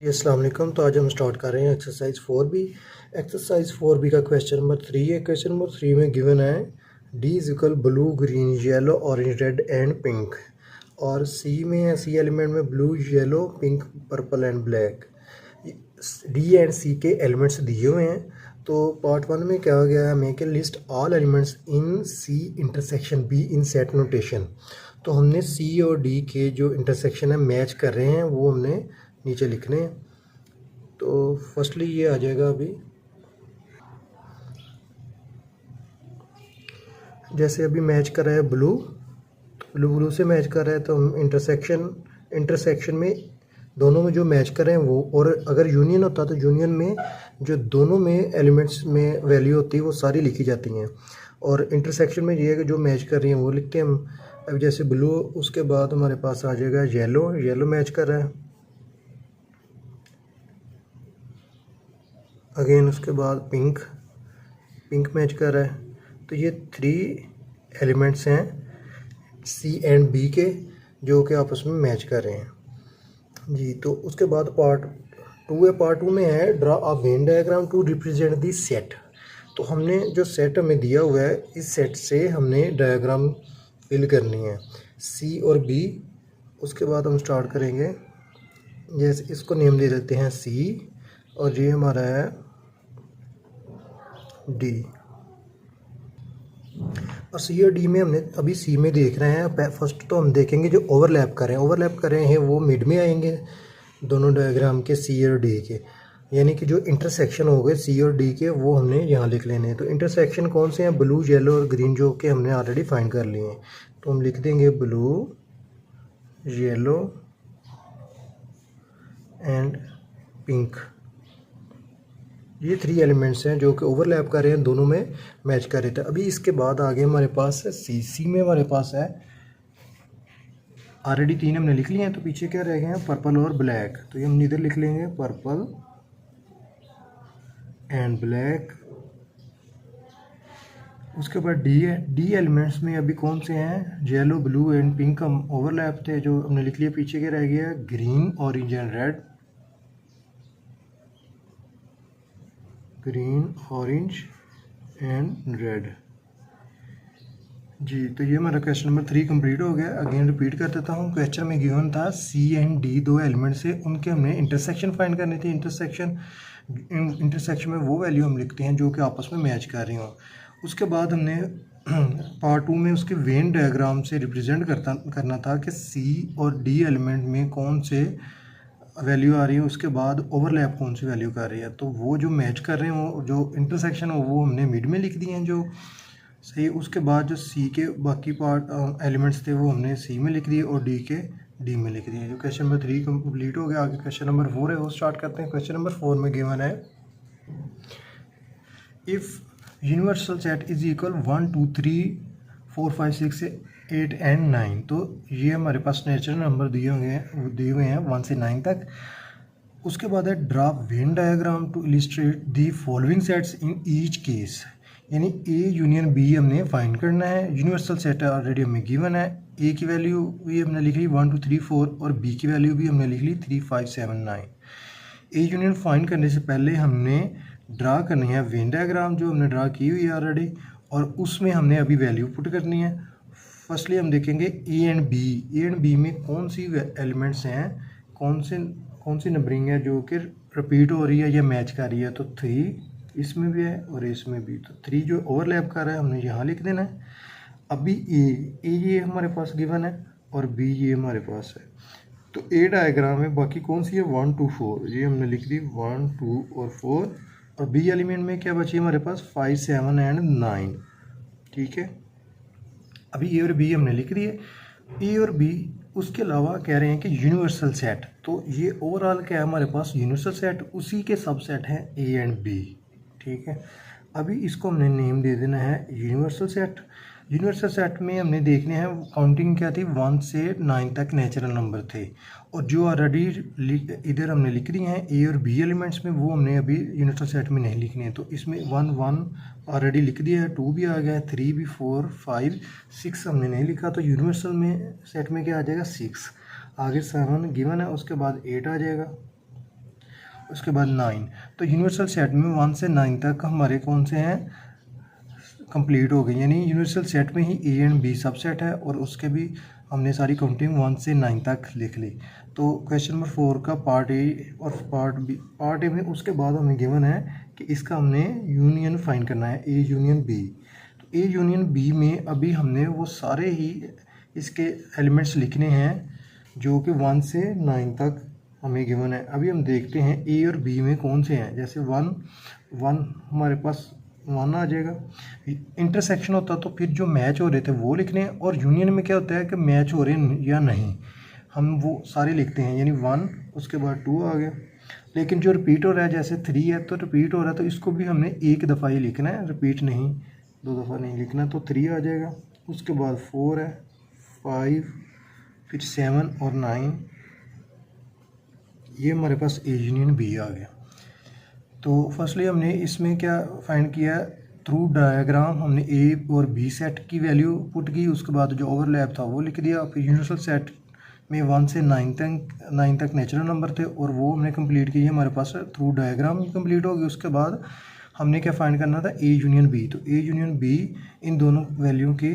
अस्सलाम वालेकुम। तो आज हम स्टार्ट कर रहे हैं एक्सरसाइज 4B। एक्सरसाइज 4B का क्वेश्चन नंबर 3 है। क्वेश्चन नंबर 3 में गिवन है D is equal blue, green, yellow, orange, red and pink. और सी में है, सी एलिमेंट में blue, yellow, pink, purple and black. D and C के elements दिए हुए हैं। तो पार्ट 1 में क्या हो गया है, make a list all elements in C intersection B in set notation. तो हमने सी और डी के जो इंटरसेक्शन है मैच कर रहे हैं, वो हमने नीचे लिखने हैं। तो फर्स्टली ये आ जाएगा अभी, जैसे अभी मैच कर रहा है ब्लू, ब्लू से मैच कर रहा है, तो हम इंटरसेक्शन में दोनों में जो मैच कर रहे हैं वो, और अगर यूनियन होता तो यूनियन में जो दोनों में एलिमेंट्स में वैल्यू होती है वो सारी लिखी जाती हैं। और इंटरसेक्शन में ये है कि जो मैच कर रही हैं वो लिखते हैं हम। अब जैसे ब्लू, उसके बाद हमारे पास आ जाएगा येलो मैच कर रहा है अगेन, उसके बाद पिंक मैच कर रहा है। तो ये 3 एलिमेंट्स हैं सी एंड बी के, जो कि आपस में मैच कर रहे हैं जी। तो उसके बाद पार्ट 2 है। पार्ट 2 में है draw a Venn diagram to represent the set. तो हमने जो सेट हमें दिया हुआ है, इस सेट से हमने डायग्राम फिल करनी है, सी और बी। उसके बाद हम स्टार्ट करेंगे, जैसे इसको नेम दे देते हैं सी, और ये हमारा है डी। और सी और डी में हमने अभी सी में देख रहे हैं। फर्स्ट तो हम देखेंगे जो ओवरलैप कर रहे हैं वो मिड में आएंगे दोनों डायग्राम के, सी और डी के। यानी कि जो इंटरसेक्शन हो गए सी और डी के, वो हमने यहाँ लिख लेने हैं। तो इंटरसेक्शन कौन से हैं, ब्लू, येलो और ग्रीन, जो कि हमने ऑलरेडी फाइंड कर लिए हैं। तो हम लिख देंगे ब्लू, येलो एंड पिंक। ये 3 एलिमेंट्स हैं जो कि ओवरलैप कर रहे हैं, दोनों में मैच कर रहे थे। अभी इसके बाद आगे हमारे पास है सी में हमारे पास है ऑलरेडी 3 हमने लिख लिए हैं। तो पीछे क्या रह गए हैं, पर्पल और ब्लैक। तो ये हम इधर लिख लेंगे पर्पल एंड ब्लैक। उसके बाद डी है। डी एलिमेंट्स में अभी कौन से हैं, येलो, ब्लू एंड पिंक हम ओवरलैप थे, जो हमने लिख लिया। पीछे क्या रह गया, green, orange and red. Green, orange and red जी। तो ये हमारा क्वेश्चन नंबर 3 कंप्लीट हो गया। अगेन रिपीट कर देता हूँ। क्वेश्चन में गिवन था सी एंड डी 2 एलिमेंट से, उनके हमने इंटरसेक्शन फाइंड करनी थी। इंटरसेक्शन में वो वैल्यू हम लिखते हैं जो कि आपस में मैच कर रही हों। उसके बाद हमने पार्ट 2 में उसके वेन डायग्राम से रिप्रेजेंट करना था कि सी और डी एलिमेंट में कौन से वैल्यू आ रही है, उसके बाद ओवरलैप कौन सी वैल्यू कर रही है। तो वो जो मैच कर रहे हैं, वो जो इंटरसेक्शन हो, वो हमने मिड में लिख दिए हैं जो सही। उसके बाद जो सी के बाकी पार्ट एलिमेंट्स थे वो हमने सी में लिख दिए, और डी के डी में लिख दिए। जो क्वेश्चन नंबर 3 कंप्लीट हो गया। आगे क्वेश्चन नंबर 4 है, वो स्टार्ट करते हैं। क्वेश्चन नंबर 4 में गिवन है if universal set is equal 1 2 3 4 5 6 8 and 9। तो ये हमारे पास नेचुरल नंबर दिए हुए हैं 1 से 9 तक। उसके बाद है draw Venn diagram to illustrate the following sets in each case. यानी ए यूनियन बी हमने फाइंड करना है। यूनिवर्सल सेट ऑलरेडी हमें गिवन है। ए की वैल्यू भी हमने लिख ली 1 2 3 4, और बी की वैल्यू भी हमने लिख ली 3 5 7 9। ए यूनियन फाइंड करने से पहले हमने ड्रा करनी है वेन डायग्राम, जो हमने ड्रा की हुई है ऑलरेडी, और उसमें हमने अभी वैल्यू पुट करनी है। फर्स्टली हम देखेंगे ए एंड बी में कौन सी एलिमेंट्स हैं, कौन सी नंबरिंग है जो कि रिपीट हो रही है या मैच कर रही है। तो 3 इसमें भी है और इसमें भी। तो 3 जो ओवरलैप कर रहा है हमने यहाँ लिख देना है। अभी ए ये हमारे पास गिवन है, और बी ये हमारे पास है। तो ए डायग्राम में बाकी कौन सी है, 1 2 4, ये हमने लिख दी 1 2 और 4। और बी एलिमेंट में क्या बची हमारे पास, 5 7 एंड 9। ठीक है, अभी ए और बी हमने लिख दिए। ए और बी, उसके अलावा कह रहे हैं कि यूनिवर्सल सेट। तो ये ओवरऑल क्या है हमारे पास, यूनिवर्सल सेट, उसी के सबसेट हैं ए एंड बी। ठीक है, अभी इसको हमने नेम दे देना है यूनिवर्सल सेट। यूनिवर्सल सेट में हमने देखने हैं काउंटिंग क्या थी, 1 से 9 तक नेचुरल नंबर थे, और जो ऑलरेडी इधर हमने लिख दिए हैं ए और बी एलिमेंट्स में, वो हमने अभी यूनिवर्सल सेट में नहीं लिखने हैं। तो इसमें 1 1 ऑलरेडी लिख दिया है, 2 भी आ गया है, 3 भी, 4 5 6 हमने नहीं लिखा। तो यूनिवर्सल में सेट में क्या आ जाएगा, 6। आगे 7 गिवन है, उसके बाद 8 आ जाएगा। उसके बाद 9। तो यूनिवर्सल सेट में 1 से 9 तक हमारे कौन से हैं, कंप्लीट हो गई। यानी यूनिवर्सल सेट में ही ए एंड बी सबसेट है और उसके भी हमने सारी काउंटिंग 1 से 9 तक लिख ली। तो क्वेश्चन नंबर 4 का पार्ट ए और पार्ट ए में उसके बाद हमें गिवन है कि इसका हमने यूनियन फाइंड करना है, ए यूनियन बी। तो ए यूनियन बी में अभी हमने वो सारे ही इसके एलिमेंट्स लिखने हैं जो कि 1 से 9 तक हमें गिवन है। अभी हम देखते हैं ए और बी में कौन से हैं। जैसे 1 हमारे पास 1 आ जाएगा। इंटरसेक्शन होता तो फिर जो मैच हो रहे थे वो लिखने हैं, और यूनियन में क्या होता है कि मैच हो रहे हैं या नहीं, हम वो सारे लिखते हैं। यानी 1 उसके बाद 2 आ गया। लेकिन जो रिपीट हो रहा है जैसे 3 है तो रिपीट हो रहा है तो इसको भी हमने एक दफ़ा ही लिखना है, रिपीट नहीं, 2 दफ़ा नहीं लिखना। तो 3 आ जाएगा। उसके बाद 4 है, 5, फिर 7 और 9। ये हमारे पास ए यूनियन बी आ गया। तो फर्स्टली हमने इसमें क्या फाइंड किया, थ्रू डायग्राम हमने ए और बी सेट की वैल्यू पुट की, उसके बाद जो ओवरलैप था वो लिख दिया। फिर यूनिवर्सल सेट में 1 से 9 तक नेचुरल नंबर थे और वो हमने कंप्लीट किए, हमारे पास थ्रू डायग्राम कंप्लीट हो गई। उसके बाद हमने क्या फाइंड करना था, ए यूनियन बी। तो ए यूनियन बी, इन दोनों वैल्यू की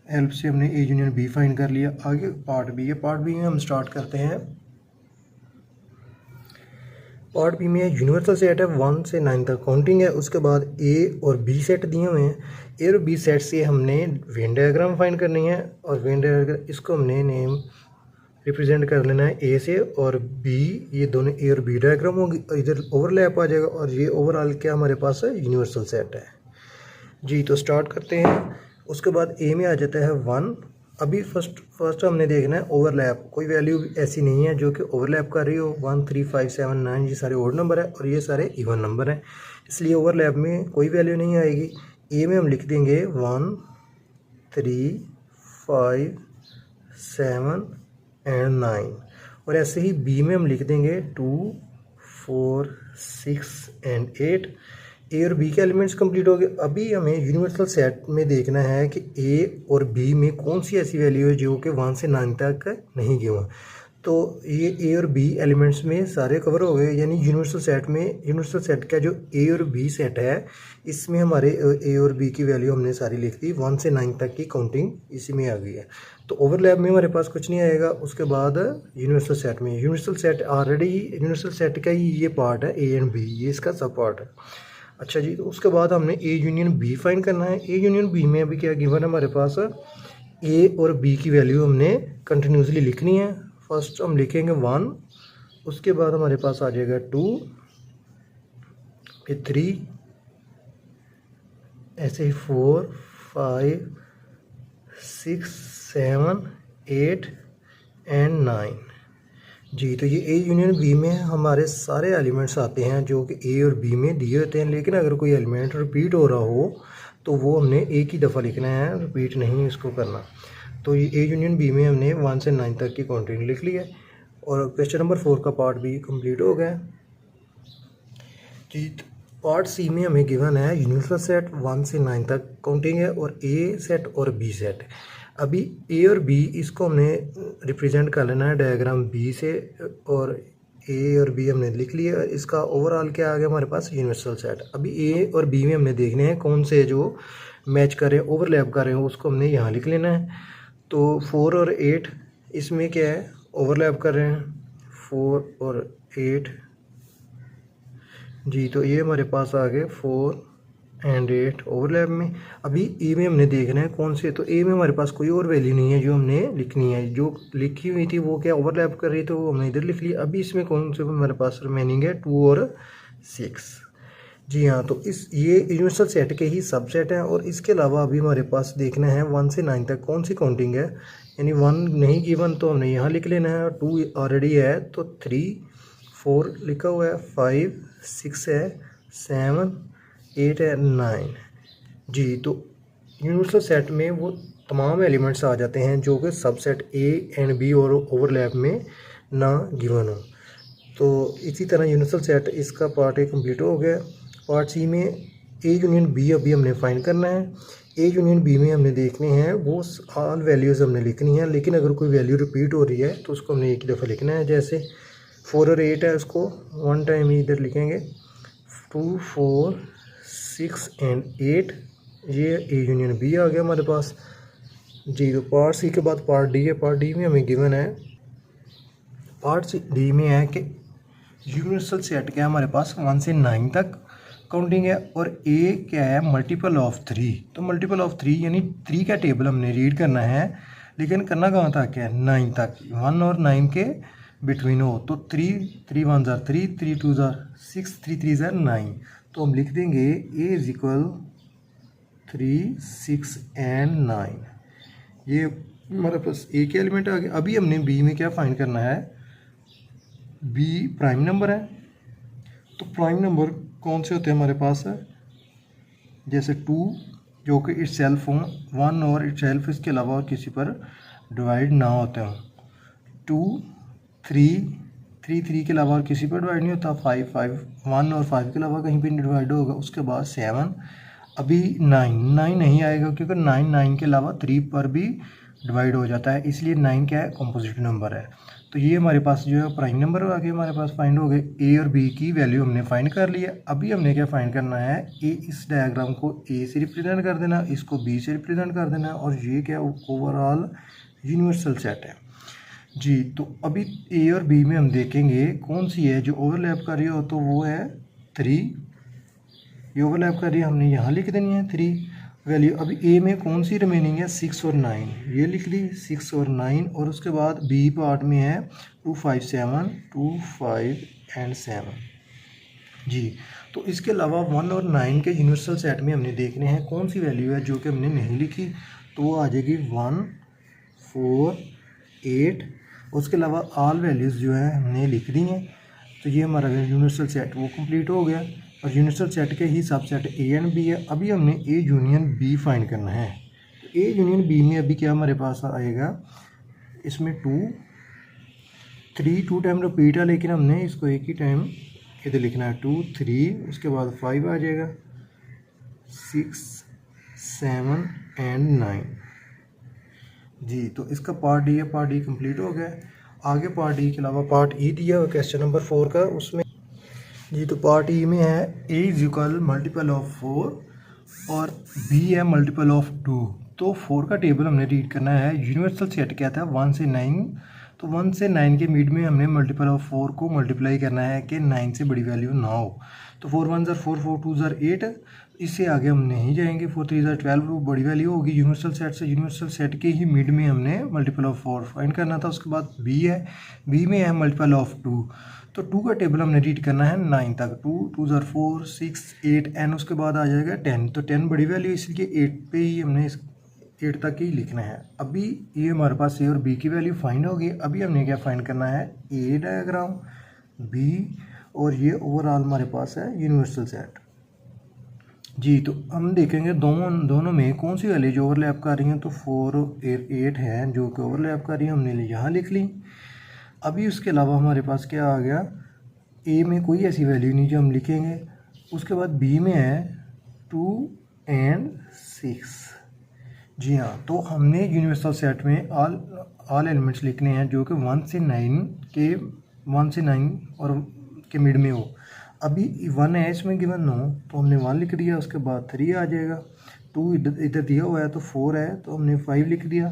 हेल्प से हमने ए यूनियन बी फाइंड कर लिया। आगे पार्ट बी है, पार्ट बी में हम स्टार्ट करते हैं। पार्ट बी में यूनिवर्सल सेट है, 1 से 9 तक काउंटिंग है। उसके बाद ए और बी सेट दिए हुए हैं। ए और बी सेट से हमने वेन डायग्राम फाइंड करनी है, और वेन डायग्राम इसको हमने नेम रिप्रेजेंट कर लेना है ए से, और बी, ये दोनों ए और बी डायग्राम होगी, इधर ओवरलैप आ जाएगा, और ये ओवरऑल क्या हमारे पास है, यूनिवर्सल सेट है जी। तो स्टार्ट करते हैं। उसके बाद ए में आ जाता है 1। अभी फर्स्ट हमने देखना है ओवरलैप, कोई वैल्यू ऐसी नहीं है जो कि ओवरलैप कर रही हो। 1, 3, 5, 7, 9 ये सारे ओड नंबर है और ये सारे इवन नंबर हैं, इसलिए ओवरलैप में कोई वैल्यू नहीं आएगी। ए में हम लिख देंगे 1, 3, 5, 7 एंड 9, और ऐसे ही बी में हम लिख देंगे 2, 4, 6 एंड 8। ए और बी के एलिमेंट्स कंप्लीट हो गए। अभी हमें यूनिवर्सल सेट में देखना है कि ए और बी में कौन सी ऐसी वैल्यू है जो कि 1 से 9 तक नहीं गिवन। तो ये ए और बी एलिमेंट्स में सारे कवर हो गए। यानी यूनिवर्सल सेट का जो ए और बी सेट है, इसमें हमारे ए और बी की वैल्यू हमने सारी लिख दी। 1 से 9 तक की काउंटिंग इसी में आ गई है। तो ओवरलैप में हमारे पास कुछ नहीं आएगा। उसके बाद यूनिवर्सल सेट में, universal set already universal set का ही ये पार्ट है, ए एंड बी, ये इसका सब पार्ट है। अच्छा जी, तो उसके बाद हमने ए यूनियन बी फाइंड करना है। ए यूनियन बी में अभी क्या गिवन है हमारे पास, ए और बी की वैल्यू हमने कंटिन्यूसली लिखनी है। फर्स्ट हम लिखेंगे 1, उसके बाद हमारे पास आ जाएगा 2, फिर 3, ऐसे ही 4, 5, 6, 7, 8 एंड 9 जी। तो ये ए यूनियन बी में हमारे सारे एलिमेंट्स आते हैं जो कि ए और बी में दिए होते हैं। लेकिन अगर कोई एलिमेंट रिपीट हो रहा हो तो वो हमने एक ही दफ़ा लिखना है, रिपीट नहीं इसको करना। तो ये ए यूनियन बी में हमने 1 से 9 तक की काउंटिंग लिख ली है, और क्वेश्चन नंबर 4 का पार्ट बी कंप्लीट हो गया जी। पार्ट सी में हमें गिवन है यूनिवर्सल सेट, 1 से 9 तक काउंटिंग है, और ए सेट और बी सेट। अभी ए और बी इसको हमने रिप्रेजेंट कर लेना है डायग्राम बी से, और ए और बी हमने लिख लिया। इसका ओवरऑल क्या आ गया हमारे पास, यूनिवर्सल सेट। अभी ए और बी में हमने देखने हैं कौन से जो मैच कर रहे हैं, ओवरलैप कर रहे हैं, उसको हमने यहाँ लिख लेना है। तो 4 और 8 इसमें क्या है, ओवरलैप कर रहे हैं, 4 और 8 जी। तो ये हमारे पास आ गए 4 एंड 8 ओवरलैप में। अभी ए में हमने देखना है कौन से, तो ए में हमारे पास कोई और वैल्यू नहीं है जो हमने लिखनी है। जो लिखी हुई थी वो क्या ओवरलैप कर रही थी, वो हमने इधर लिख लिया। अभी इसमें कौन से हमारे पास रिमेनिंग है, 2 और 6 जी हाँ। तो ये यूनिवर्सल सेट के ही सबसेट हैं, और इसके अलावा अभी हमारे पास देखना है 1 से 9 तक कौन सी काउंटिंग है। यानी 1 नहीं गिवन तो हमने यहाँ लिख लेना है, 2 ऑलरेडी है तो 3, 4 लिखा हुआ है, 5, 6 है, 7, 8 है, 9 जी। तो यूनिवर्सल सेट में वो तमाम एलिमेंट्स आ जाते हैं जो कि सबसेट ए एंड बी और ओवरलैप में ना गिवन हो। तो इसी तरह यूनिवर्सल सेट इसका पार्ट ए कंप्लीट हो गया। पार्ट सी में ए यूनियन बी अभी हमने फाइंड करना है। ए यूनियन बी में हमने देखने हैं वो ऑल वैल्यूज़ हमने लिखनी है, लेकिन अगर कोई वैल्यू रिपीट हो रही है तो उसको हमने एक ही दफ़ा लिखना है। जैसे 4 और 8 है, उसको वन टाइम ही इधर लिखेंगे। 2 4 6 एंड 8, ये ए यूनियन बी आ गया हमारे पास जी। तो पार्ट सी के बाद पार्ट डी है। पार्ट डी में हमें गिवन है, पार्ट डी में है कि यूनिवर्सल सेट क्या है हमारे पास 1 से 9 तक काउंटिंग है, और ए क्या है मल्टीपल ऑफ 3। तो मल्टीपल ऑफ 3 यानी 3 का टेबल हमने रीड करना है, लेकिन करना कहाँ तक है 9 तक, 1 और 9 के बिटवीन हो। तो 3 1 ज़ार 3, 3 2 ज़ार 6, 3 3 ज़ार 9। तो हम लिख देंगे ए इज इक्वल 3 6 एंड 9। ये हमारे पास ए के एलिमेंट आ गए। अभी हमने बी में क्या फाइंड करना है, बी प्राइम नंबर है। तो प्राइम नंबर कौन से होते हैं हमारे पास है, जैसे 2 जो कि इट सेल्फ हों, 1 और इट सेल्फ इसके अलावा और किसी पर डिवाइड ना होते हों, 2 3 3 के अलावा और किसी पर डिवाइड नहीं होता, 5 5 1 और 5 के अलावा कहीं पर नहीं डिवाइड होगा। उसके बाद 7, अभी 9 नहीं आएगा क्योंकि 9 के अलावा 3 पर भी डिवाइड हो जाता है, इसलिए 9 क्या है कॉम्पोजिट नंबर है। तो ये हमारे पास जो है प्राइम नंबर आगे हमारे पास फाइंड हो गए। ए और बी की वैल्यू हमने फाइंड कर लिया। अभी हमने क्या फाइंड करना है, ए इस डायग्राम को ए से रिप्रेजेंट कर देना, इसको बी से रिप्रेजेंट कर देना, और ये क्या ओवरऑल यूनिवर्सल सेट है जी। तो अभी ए और बी में हम देखेंगे कौन सी है जो ओवरलैप कर रही हो, तो वो है 3। ये ओवरलैप कर रही है, हमने यहाँ लिख देनी है 3 वैल्यू। अभी ए में कौन सी रिमेनिंग है 6 और 9, ये लिख दी 6 और 9। और उसके बाद बी पार्ट में है 2 5 7 2 5 एंड 7 जी। तो इसके अलावा 1 और 9 के यूनिवर्सल सेट में हमने देखने हैं कौन सी वैल्यू है जो कि हमने नहीं लिखी, तो वो आ जाएगी 1 4 8। उसके अलावा ऑल वैल्यूज़ जो है हमने लिख दी हैं। तो ये हमारा यूनिवर्सल सेट वो कंप्लीट हो गया, और यूनिवर्सल सेट के ही सब सेट ए एंड बी है। अभी हमने ए यूनियन बी फाइंड करना है। तो ए यूनियन बी में अभी क्या हमारे पास आएगा, इसमें 2 3 2 टाइम रिपीट है, लेकिन हमने इसको एक ही टाइम इधर लिखना है 2 3। उसके बाद 5 आ जाएगा, 6 7 एंड 9 जी। तो इसका पार्ट डी है, पार्ट डी कंप्लीट हो गया। आगे पार्ट डी के अलावा पार्ट ई दिया हुआ क्वेश्चन नंबर 4 का, उसमें जी तो पार्ट ई में है ए इज इक्वल मल्टीपल ऑफ 4 और बी है मल्टीपल ऑफ 2। तो 4 का टेबल हमने रीड करना है। यूनिवर्सल सेट क्या था 1 से 9, तो 1 से 9 के मिड में हमने मल्टीपल ऑफ 4 को मल्टीप्लाई करना है कि 9 से बड़ी वैल्यू ना हो। तो 4 1 ज़ार 4 4 2 ज़ार 8, इससे आगे हम नहीं जाएंगे। 4 3 ज़ार 12 वो बड़ी वैल्यू होगी यूनिवर्सल सेट से। यूनिवर्सल सेट के ही मिड में हमने मल्टीपल ऑफ 4 फाइंड करना था। उसके बाद बी है, बी में है मल्टीपल ऑफ 2। तो 2 का टेबल हमने रीड करना है 9 तक, 2 2 ज़ार 4 6 8 एंड उसके बाद आ जाएगा 10। तो 10 बड़ी वैल्यू, इसलिए 8 पे ही हमने 8 तक ही लिखना है। अभी ये हमारे पास ए और बी की वैल्यू फाइंड होगी। अभी हमने क्या फाइंड करना है, ए डायग्राम, बी, और ये ओवरऑल हमारे पास है यूनिवर्सल सेट जी। तो हम देखेंगे दोनों में कौन सी वैल्यू जो ओवरलैप कर रही हैं। तो 4 और 8 है जो कि ओवरलैप कर रही है, हमने यहाँ लिख ली। अभी उसके अलावा हमारे पास क्या आ गया, ए में कोई ऐसी वैल्यू नहीं जो हम लिखेंगे। उसके बाद बी में है 2 एंड 6 जी हाँ। तो हमने यूनिवर्सल सेट में ऑल एलिमेंट्स लिखने हैं जो कि 1 से 9 और के मिड में हो। अभी 1 है इसमें गिवन नो, तो हमने 1 लिख दिया। उसके बाद 3 आ जाएगा, 2 इधर दिया हुआ है तो 4 है तो हमने 5 लिख दिया,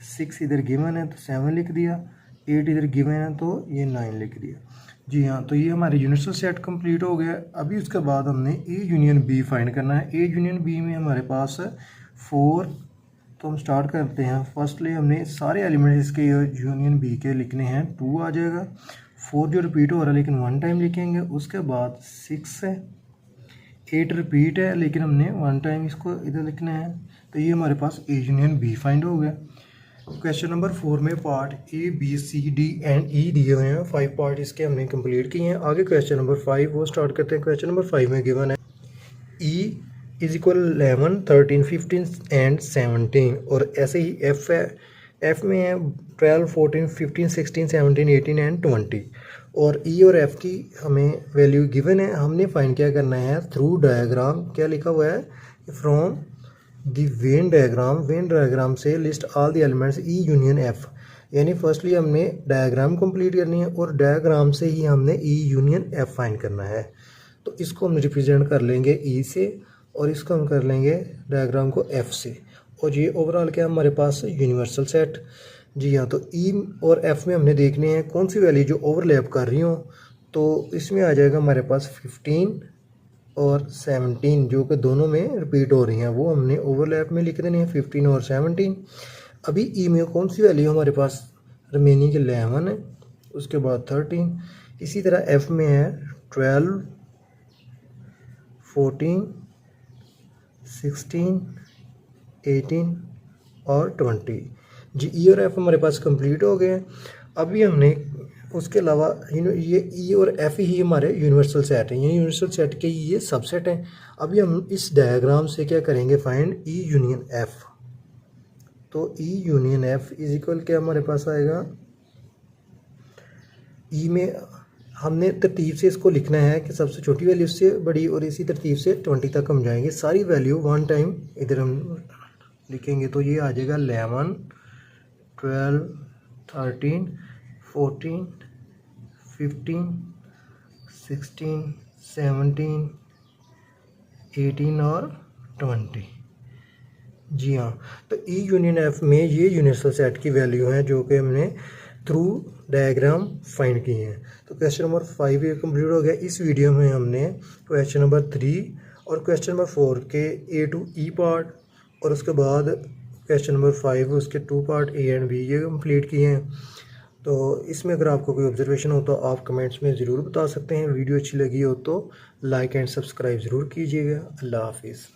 6 इधर गिवन है तो 7 लिख दिया, 8 इधर गिवन है तो ये 9 लिख दिया जी हाँ। तो ये हमारे यूनिवर्सल सेट कंप्लीट हो गया। अभी उसके बाद हमने ए यूनियन बी फाइंड करना है। ए यूनियन बी में हमारे पास 4, तो हम स्टार्ट करते हैं। फर्स्टली हमने सारे एलिमेंट्स इसके यूनियन बी के लिखने हैं। 2 आ जाएगा, 4 जो रिपीट हो रहा है लेकिन 1 टाइम लिखेंगे। उसके बाद 6 है, 8 रिपीट है लेकिन हमने 1 टाइम इसको इधर लिखना है। तो ये हमारे पास ए यूनियन बी फाइंड हो गया। क्वेश्चन नंबर 4 में part A B C D and E दिए हुए हैं। 5 पार्ट इसके हमने कंप्लीट किए हैं। आगे क्वेश्चन नंबर 5 वो स्टार्ट करते हैं। क्वेश्चन नंबर 5 में गिवन है ई इज इक्वल 11 13 15 एंड 17, और ऐसे ही एफ है, एफ में है 12 14 15 16 17 18 एंड 20, और ई और एफ की हमें वैल्यू गिवन है। हमने फाइंड क्या करना है, थ्रू डायग्राम क्या लिखा हुआ है, from the Venn diagram, Venn diagram से list all the elements E union F. यानी फर्स्टली हमने डायग्राम कंप्लीट करनी है और डायग्राम से ही हमने ई यूनियन एफ फाइंड करना है। तो इसको हम रिप्रेजेंट कर लेंगे ई से और इसको हम कर लेंगे डायग्राम को एफ से, और ये ओवरऑल क्या हमारे पास यूनिवर्सल सेट। जी हाँ, तो ई और एफ में हमने देखने हैं कौन सी वैल्यू जो ओवरलैप कर रही हो। तो इसमें आ जाएगा हमारे पास 15 और 17 जो कि दोनों में रिपीट हो रही हैं, वो हमने ओवरलैप में लिख देने हैं 15 और 17। अभी ई में कौन सी वैल्यू हमारे पास रिमेनिंग 11 है, उसके बाद 13। इसी तरह एफ में है 12, 14, 16, 18 और 20। जी ई और एफ हमारे पास कंप्लीट हो गए हैं। अभी हमने उसके अलावा ये ई और एफ ही हमारे यूनिवर्सल सेट हैं, ये यूनिवर्सल सेट के ये सबसेट हैं। अभी हम इस डायग्राम से क्या करेंगे, फाइंड ई यूनियन एफ। तो E union F is equal क्या हमारे पास आएगा, ई में हमने तरतीब से इसको लिखना है कि सबसे छोटी वैल्यू से बड़ी और इसी तरतीब से 20 तक हम जाएंगे। सारी वैल्यू वन टाइम इधर हम लिखेंगे तो ये आ जाएगा 11, 12, 13, 14, 15, 16, 17, 18 और 20। जी हाँ, तो ई यूनियन एफ में ये यूनिवर्सल सेट की वैल्यू हैं जो कि हमने थ्रू डायग्राम फाइंड की हैं। तो क्वेश्चन नंबर 5 ये कंप्लीट हो गया। इस वीडियो में हमने क्वेश्चन नंबर 3 और क्वेश्चन नंबर 4 के ए टू ई पार्ट और उसके बाद क्वेश्चन नंबर 5 उसके 2 पार्ट ए एंड बी ये कंप्लीट किए हैं। तो इसमें अगर आपको कोई ऑब्जर्वेशन हो तो आप कमेंट्स में ज़रूर बता सकते हैं। वीडियो अच्छी लगी हो तो लाइक एंड सब्सक्राइब ज़रूर कीजिएगा। अल्लाह हाफिज़।